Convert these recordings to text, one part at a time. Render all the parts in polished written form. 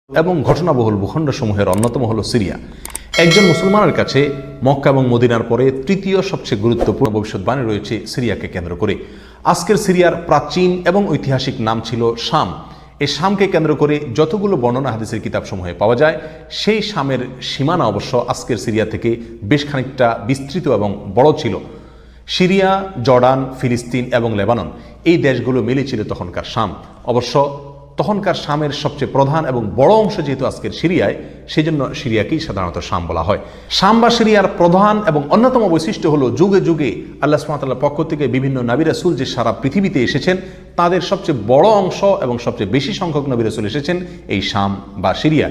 এবং ঘটনাবহুল ভূখণ্ডসমূহের অন্যতম হলো সিরিয়া। একজন মুসলমানের কাছে মক্কা এবং মদিনার পরে তৃতীয় সবচেয়ে গুরুত্বপূর্ণ ভবিষ্যৎবাণী রয়েছে সিরিয়াকে কেন্দ্র করে। আজকের সিরিয়ার প্রাচীন এবং ঐতিহাসিক নাম ছিল শাম। এই শামকে কেন্দ্র করে যতগুলো বর্ণনা হাদিসের কিতাবসমূহে পাওয়া যায়, সেই শামের সীমানা অবশ্য আজকের সিরিয়া থেকে বেশ খানিকটা বিস্তৃত এবং বড় ছিল। সিরিয়া, জর্ডান, ফিলিস্তিন এবং লেবানন এই দেশগুলো মিলে ছিল তখনকার শাম। অবশ্য তখনকার শামের সবচেয়ে প্রধান এবং বড় অংশ যেহেতু আজকের সিরিয়ায়, সেই জন্য সিরিয়াকেই সাধারণত শাম বলা হয়। শাম বা সিরিয়ার প্রধান এবং অন্যতম বৈশিষ্ট্য হলো যুগে যুগে আল্লাহ সুবহানাহু ওয়া তাআলার পক্ষ থেকে বিভিন্ন নবী রাসূল যে সারা পৃথিবীতে এসেছেন, তাদের সবচেয়ে বড় অংশ এবং সবচেয়ে বেশি সংখ্যক নবী রাসূল এসেছেন এই শাম বা সিরিয়া।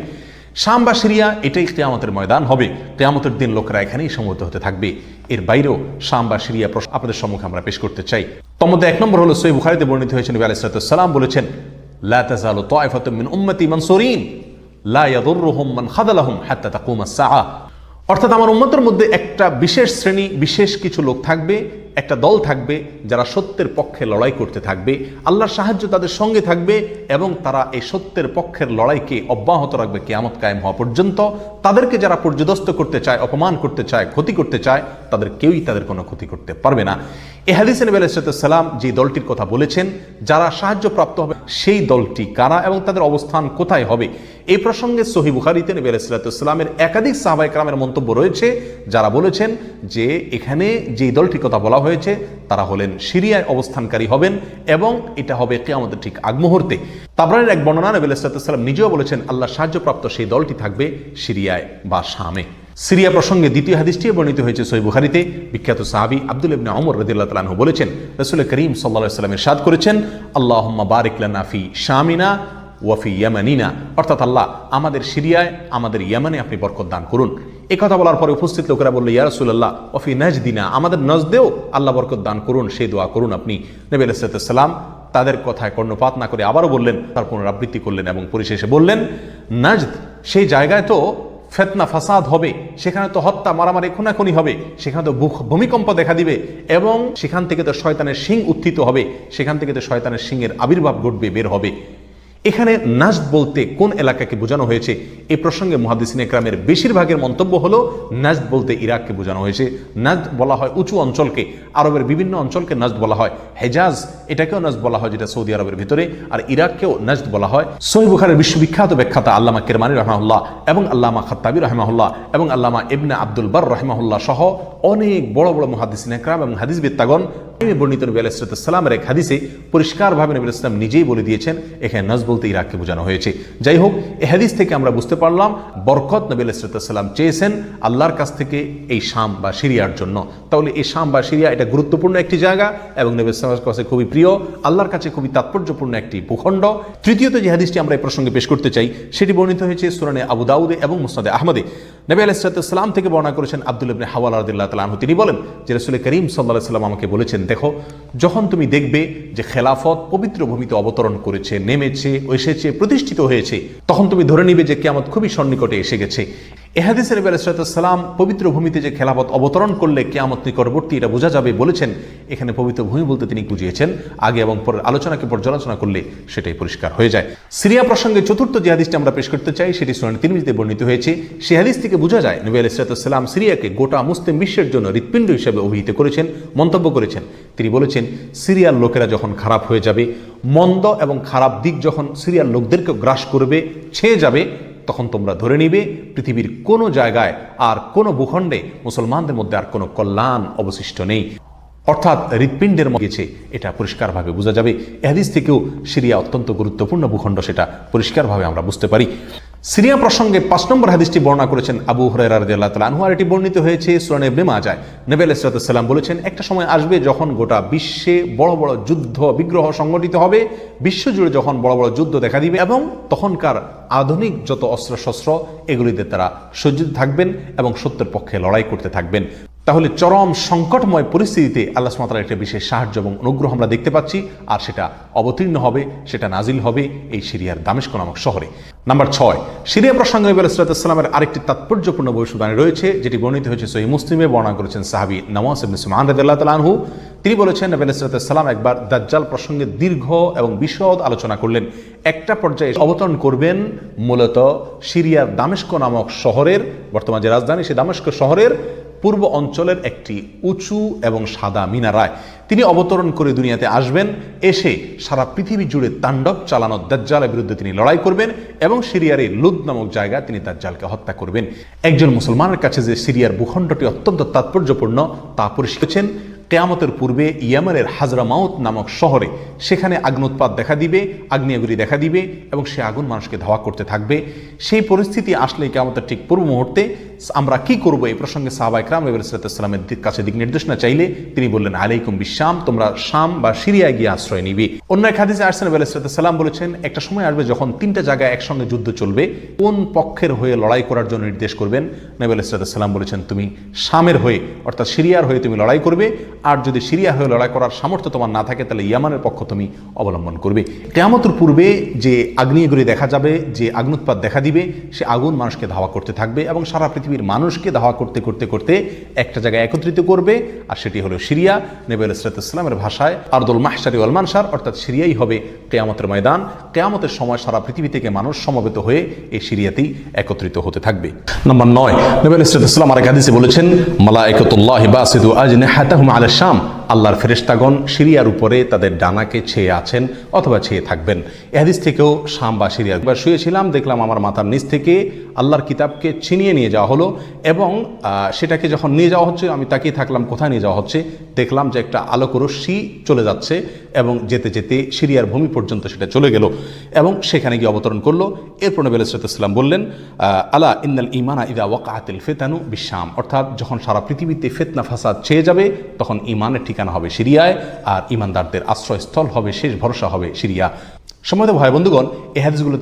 শাম বা সিরিয়া এটাই কিয়ামতের ময়দান হবে। কিয়ামতের দিন লোকেরা এখানেই সমবেত হতে থাকবে। এর বাইরেও শাম বা সিরিয়া আপনাদের সম্মুখে আমরা পেশ করতে চাই। তার মধ্যে এক নম্বর হলো সহিহ বুখারীতে বর্ণিত হয়েছে, নবী আলাইহিস সালাম বলেছেন, লা তাযালু তায়ফাতুম মিন উম্মতি মানসুরিন লা ইয়াদুররুহুম মান খাযালাহুম হাত্তা তাকুমাস সাআ। অর্থাৎ আমার উম্মতের মধ্যে একটা বিশেষ শ্রেণী, বিশেষ কিছু লোক থাকবে, একটা দল থাকবে যারা সত্যের পক্ষে লড়াই করতে থাকবে, আল্লাহর সাহায্য তাদের সঙ্গে থাকবে এবং তারা এই সত্যের পক্ষের লড়াইকে অব্যাহত রাখবে কিয়ামত কায়েম হওয়া পর্যন্ত। তাদেরকে যারা পর্যদস্ত করতে চায়, অপমান করতে চায়, ক্ষতি করতে চায়, তাদের কেউই তাদের কোনো ক্ষতি করতে পারবে না। এই হাদিসে নবী আলাইহিস সালাম যে দলটির কথা বলেছেন, যারা সাহায্যপ্রাপ্ত হবে, সেই দলটি কারা এবং তাদের অবস্থান কোথায় হবে, এই প্রসঙ্গে সহিহ বুখারীতে নবী আলাইহিস সালামের একাধিক সাহাবায়ে কেরামের মন্তব্য রয়েছে, যারা বলেছেন যে এখানে যে দলটির কথা বলা হয়েছে তারা হলেন সিরিয়ায় অবস্থানকারী হবেন এবং এটা হবে কিয়ামতের ঠিক আগ মুহূর্তে। তাবরানীর এক বর্ণনা, নবী আলাইহিস সালাম নিজেও বলেছেন আল্লাহর সাহায্যপ্রাপ্ত সেই দলটি থাকবে সিরিয়ায় বা শামে। সিরিয়া প্রসঙ্গে দ্বিতীয় হাদিসটি বর্ণিত হয়েছে সহিহ বুখারীতে। বিখ্যাত সাহাবী আব্দুল্লাহ ইবনে ওমর রাদিয়াল্লাহু তাআলা আনহু বলেছেন, রাসূল করিম সাল্লাল্লাহু আলাইহি ওয়াসাল্লাম ইরশাদ করেছেন, আল্লাহুম্মা বারিক লানা ফি শামিনা ওয়া ফি ইয়ামানিনা। অর্থাৎ আল্লাহ আমাদের সিরিয়ায়, আমাদের ইয়ামানে আপনি বরকত দান করুন। এই কথা বলার পরে উপস্থিত লোকেরা বলল, ইয়া রাসূলুল্লাহ ওয়া ফি নাজদিনা, আমাদের নজদেও আল্লাহ বরকত দান করুন, সেই দোয়া করুন আপনি। নবী আলাইহিস সালাম তাদের কথায় কর্ণপাত না করে আবারও বললেন, তার পুনরাবৃত্তি করলেন এবং পরিশেষে বললেন, নাজদ সেই জায়গায় তো ফিতনা ফাসাদ হবে, সেখানে তো হত্যা মারামারি খুনাখুনি হবে, সেখানে তো ভূমিকম্প দেখা দিবে এবং সেখান থেকে তো শয়তানের শিং উত্থিত হবে, সেখান থেকে তো শয়তানের শিংয়ের আবির্ভাব ঘটবে, বের হবে। এখানে নাজদ বলতে কোন এলাকাকে বোঝানো হয়েছে, এই প্রসঙ্গে মুহাদ্দিসিন একরামের বেশিরভাগের মন্তব্য হলো নাজদ বলতে ইরাককে বোঝানো হয়েছে। নাজদ বলা হয় উঁচু অঞ্চলকে, আরবের বিভিন্ন অঞ্চলকে নাজদ বলা হয়। হেজাজ এটাকেও নাজদ বলা হয়, যেটা সৌদি আরবের ভিতরে, আর ইরাককেও নাজদ বলা হয়। সহিহ বুখারীর বিশ্ববিখ্যাত ব্যাখ্যাতা আল্লামা কিরমানী রাহমাহুল্লাহ এবং আল্লামা খাত্তাবী রাহমাহুল্লাহ এবং আল্লামা ইবনে আব্দুল বার রাহমাহুল্লাহ সহ অনেক বড় বড় মুহাদ্দিসিন একরাম এবং হাদিসবিদগণ বর্ণিত নবী আলাইহিস সালামের এক হাদিসে পরিষ্কারভাবে নবী ইসলাম নিজেই বলে দিয়েছেন এখানে নাজদ বলতে ইরাককে বোঝানো হয়েছে। যাই হোক, এই হাদিস থেকে আমরা বুঝতে পারলাম বরকত নবী আলাইহিস সালাম চেয়েছেন আল্লাহর কাছ থেকে এই শাম বা সিরিয়ার জন্য। তাহলে এই শাম বা সিরিয়া এটা গুরুত্বপূর্ণ একটি জায়গা এবং নবী সাল্লাল্লাহু আলাইহি ওয়াসাল্লামের কাছে খুবই প্রিয়, আল্লাহর কাছে খুবই তাৎপর্যপূর্ণ একটি ভূখণ্ড। তৃতীয়ত যে হাদিসটি আমরা এই প্রসঙ্গে পেশ করতে চাই, সেটি বর্ণিত হয়েছে সুনানে আবু দাউদে এবং মুসনাদে আহমদে। নবী আলাইহিস সালাম থেকে বর্ণনা করেছেন আব্দুল্লাহ ইবনে হাওয়ালা রাদিয়াল্লাহু তাআলা আনহু, তিনি বলেন যে রাসূল করিম সাল্লাল্লাহু আলাইহি ওয়াসাল্লাম আমাকে বলেছেন, দেখো যখন তুমি দেখবে যে খেলাফত পবিত্র ভূমিতে অবতরণ করেছে, নেমেছে, এসেছে, প্রতিষ্ঠিত হয়েছে, তখন তুমি ধরে নিবে যে কিয়ামত খুবই সন্নিকটে এসে গেছে। এই হাদিসে নবী আলাইহিস সালাম পবিত্র ভূমিতে যে খেলাফত অবতরণ করলে কিয়ামত নিকটবর্তী এটা বোঝা যাবে বলেছেন। এখানে পবিত্র ভূমি বলতে তিনি বুঝিয়েছেন আগে এবং পরের আলোচনাকে পর্যালোচনা করলে সেটাই পরিষ্কার হয়ে যায়। সিরিয়া প্রসঙ্গে চতুর্থ যে হাদিসটি আমরা পেশ করতে চাই, সেটি সুনান তিরমিজিতে বর্ণিত হয়েছে। সেই হাদিস থেকে বোঝা যায় নবী আলাইহিস সালাম সিরিয়াকে গোটা মুসলিম বিশ্বের জন্য হৃৎপিণ্ড হিসেবে অভিহিত করেছেন, মন্তব্য করেছেন। তিনি বলেছেন, সিরিয়ার লোকেরা যখন খারাপ হয়ে যাবে, মন্দ এবং খারাপ দিক যখন সিরিয়ার লোকদেরকে গ্রাস করবে, ছেয়ে যাবে, তখন তোমরা ধরে নিবে পৃথিবীর কোনো জায়গায় আর কোনো ভূখণ্ডে মুসলমানদের মধ্যে আর কোনো কল্যাণ অবশিষ্ট নেই। অর্থাৎ হৃৎপিণ্ডের গেছে, এটা পরিষ্কারভাবে বোঝা যাবে। এই হাদিস থেকেও সিরিয়া অত্যন্ত গুরুত্বপূর্ণ ভূখণ্ড, সেটা পরিষ্কারভাবে আমরা বুঝতে পারি। সিরিয়া প্রসঙ্গে 5 নম্বর হাদিসটি বর্ণনা করেছেন আবু হুরায়রা রাদিয়াল্লাহু তাআলা আনহু, আর এটি বর্ণিত হয়েছে সুনানে ইবনে মাজাহ। নবী আলাইহিস সালাম বলেছেন, একটা সময় আসবে যখন গোটা বিশ্বে বড় বড় যুদ্ধ বিগ্রহ সংগঠিত হবে, বিশ্বজুড়ে যখন বড় বড় যুদ্ধ দেখা দিবে এবং তখনকার আধুনিক যত অস্ত্রশস্ত্র এগুলিতে তারা সজ্জিত থাকবেন এবং সত্যের পক্ষে লড়াই করতে থাকবেন। তাহলে চরম সংকটময় পরিস্থিতিতে আল্লাহ সুবহানাহু ওয়া তাআলার একটা বিশেষ সাহায্য এবং অনুগ্রহ আমরা দেখতে পাচ্ছি, আর সেটা অবতীর্ণ হবে, সেটা নাজিল হবে এই সিরিয়ার দামেস্ক নামক শহরে। নাম্বার 6, সিরিয়া প্রসঙ্গে নবী আলাইহিস সালামের আরেকটি তাৎপর্যপূর্ণ ভবিষ্যদ্বাণী রয়েছে, যেটি বর্ণিত হয়েছে সহিহ মুসলিমে। বর্ণনা করেছেন সাহাবী নওয়াস ইবনে সুমআন রাদিয়াল্লাহু তাআলা আনহু। তিনি বলেছেন, নবী আলাইহিস সালাম একবার দাজ্জাল প্রসঙ্গে দীর্ঘ এবং বিশদ আলোচনা করলেন। একটা পর্যায়ে অবতরণ করবেন মূলত সিরিয়ার দামেস্ক নামক শহরের, বর্তমান যে রাজধানী সে দামেস্ক শহরের পূর্ব অঞ্চলের একটি উঁচু এবং সাদা মিনারায় তিনি অবতরণ করে দুনিয়াতে আসবেন। এসে সারা পৃথিবী জুড়ে তাণ্ডব চালানো দাজ্জালের বিরুদ্ধে তিনি লড়াই করবেন এবং সিরিয়ার এই লুদ নামক জায়গায় তিনি দাজ্জালকে হত্যা করবেন। একজন মুসলমানের কাছে যে সিরিয়ার ভূখণ্ডটি অত্যন্ত তাৎপর্যপূর্ণ তা পরিষ্কার। কিয়ামতের পূর্বে ইয়েমেনের হাজরামাউত নামক শহরে সেখানে আগ্নোৎপাত দেখা দিবে, আগ্নেয়গিরি দেখা দিবে এবং সে আগুন মানুষকে ধাওয়া করতে থাকবে। সেই পরিস্থিতি আসলে কিয়ামতের ঠিক পূর্ব মুহূর্তে আমরা কি করব, এই প্রসঙ্গে সাহাবায়ে কেরাম নবী সাল্লাল্লাহু আলাইহি ওয়াসাল্লামের কাছে দিক নির্দেশনা চাইলে তিনি বললেন, আলাইকুম বিশাম, তোমরা শাম বা সিরিয়ায় গিয়ে আশ্রয় নিবে। অন্য এক হাদিসে আসছে নবী সাল্লাল্লাহু আলাইহি ওয়াসাল্লাম বলেছেন, একটা সময় আসবে যখন 3টা জায়গায় একসঙ্গে যুদ্ধ চলবে, কোন পক্ষের হয়ে লড়াই করার জন্য নির্দেশ করবেন? নবী সাল্লাল্লাহু আলাইহি ওয়াসাল্লাম বলেছেন, তুমি শামের হয়ে অর্থাৎ সিরিয়ার হয়ে তুমি লড়াই করবে, আর যদি সিরিয়া হয়ে লড়াই করার সামর্থ্য তোমার না থাকে তাহলে ইয়ামানের পক্ষ তুমি অবলম্বন করবে। কিয়ামতের পূর্বে যে আগ্নেয়গিরি দেখা যাবে, যে আগ্নোৎপাত দেখা দিবে, সে আগুন মানুষকে ধাওয়া করতে থাকবে এবং সারা পৃথিবীর মানুষকে ধাওয়া করতে করতে করতে একটা জায়গায় একত্রিত করবে, আর সেটি হলো সিরিয়া। নবী আলাইহিস সালামের ভাষায় আরদুল মাহশারি ওয়াল মানশার, অর্থাৎ সিরিয়াই হবে কিয়ামতের ময়দান। কিয়ামতের সময় সারা পৃথিবী থেকে মানুষ সমবেত হয়ে এই সিরিয়াতেই একত্রিত হতে থাকবে। নাম্বার 9, নবী আলাইহিস সালাম আরেক হাদিসে বলেছেন, মালায়েকাতুল্লাহি বাসিতু আজনিহাতাহুম আলা শাম, আল্লাহর ফেরেশতাগণ সিরিয়ার উপরে তাদের ডানাকে ছেয়ে আছেন অথবা ছেয়ে থাকবেন। এই হাদিস থেকেও শাম বা সিরিয়া। একবার শুয়েছিলাম, দেখলাম আমার মাথার নিচ থেকে আল্লাহর কিতাবকে ছিনিয়ে নিয়ে যাওয়া হলো এবং সেটাকে যখন নিয়ে যাওয়া হচ্ছে আমি তাকিয়ে থাকলাম কোথায় নিয়ে যাওয়া হচ্ছে। দেখলাম যে একটা আলোক রশ্মি চলে যাচ্ছে এবং যেতে যেতে সিরিয়ার ভূমি পর্যন্ত সেটা চলে গেল এবং সেখানে গিয়ে অবতরণ করলো। এরপর নবী আলাইহিস সালাম বললেন, আলা ইন্নাল ঈমানা ইযা ওয়াকাআতিল ফিতানু বিশাম, অর্থাৎ যখন সারা পৃথিবীতে ফিতনা ফাসাদ ছেয়ে যাবে তখন ঈমানের ঠিকানা হবে সিরিয়ায়, আর ঈমানদারদের আশ্রয়স্থল হবে, শেষ ভরসা হবে সিরিয়া। সম্মানিত ভাই বন্ধুগণ, এই হাদিসগুলো